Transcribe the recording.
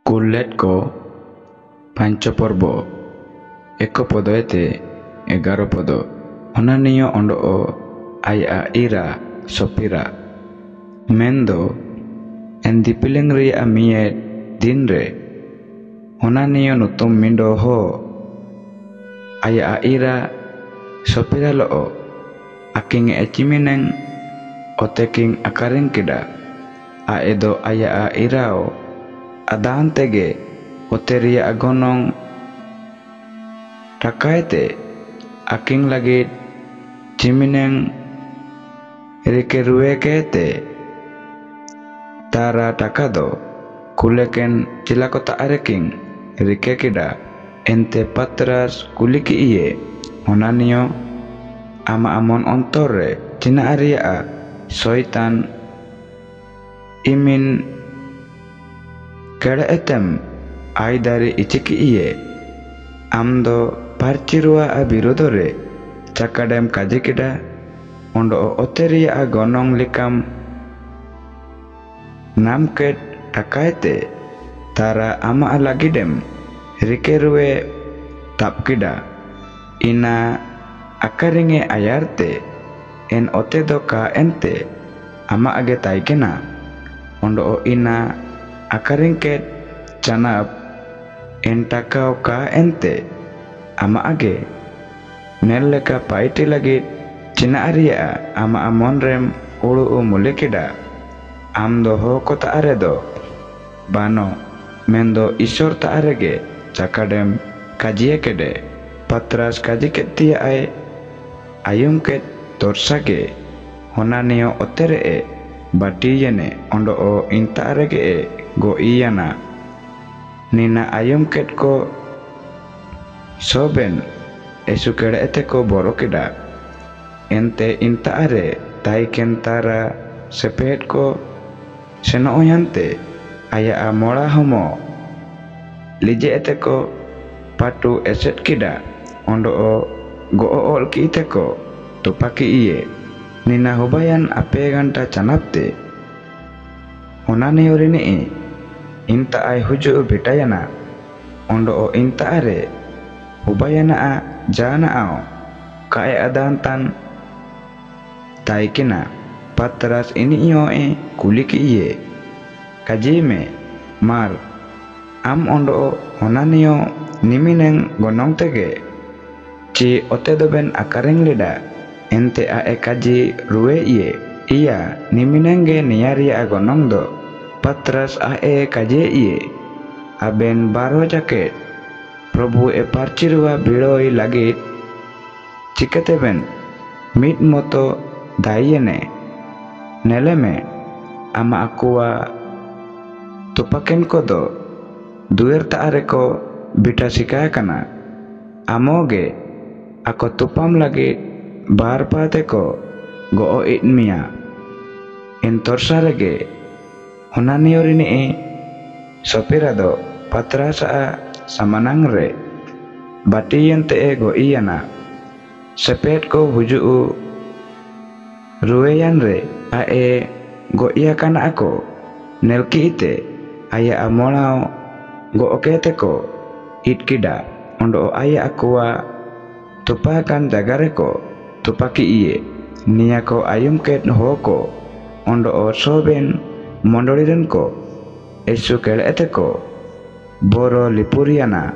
Kullet ko pancho porbo eko podo ete 11 podo onaniyo ondo o aya ira sopira mendo en dipileng ri amie dinre onaniyo nutum mindo ho aya ira sopira lo aking echimineng oteking akaring kida aedo aya irao adaan tege oteria agonong takaete aking lagi cimineng rike kete tara takado kuleken cilakota areking rike kida ente patras kuliki iye onanio ama amon ontore cina aria soitan imin kera etem ay dari iciki iye amdo parcirua abirodore cakadem kajikida ondo oteria agonong likam namket takaete tara ama alagidem rikerue tapkida ina akaringe ayarte en otedo ka ente ama age taikena ondo ina akaringket canap entakau ka ente ama age nelleka paiti lagi cina aria ama amonrem ulu mulekida amdo ho kota aredo bano mendo isor ta arege cakadem kajie kede patras kajiket tia ay ayumket torsage honanio otere batiyene ondo o inta arege go iyana nina ayumket ko soben esukere ete ko borokida ente inta are taiken tara sepet ko seno oyante aya amora homo lije ete ko patu eset kida ondo o go ol ki ite ko tupaki iye nina hobayan ape ganta canapte onane yorini inta ay huju betayana ondo o inta are hubayana a jana ao kae adantan taikina patras ini iyo kuliki iye kajime mar am ondo o onanio nimineng gonong tege ci otedoben akareng leda ente ae kaji ruwe iye iya niminenge niari agonong do patras ae kaje iye aben baro jaket probu parcirua biloi lagit ciketeben mit moto dayene neleme ama aqua tupaken kodo duer ta areko bita sikaya kana amoge ako tupam lagi bar pateko go itmia entorsarege honaniorini sopirado patrasa samanangre batiyente go iyana sepet ko hujuu rueyanre ae go iya kana ako nelki ite aya amolao go okete ko itkida ondo aya aqua tupakan jagareko tupaki iye niyako ayumket hoko ondo o soben mondoliren ko esu kele eteko boro lipuriana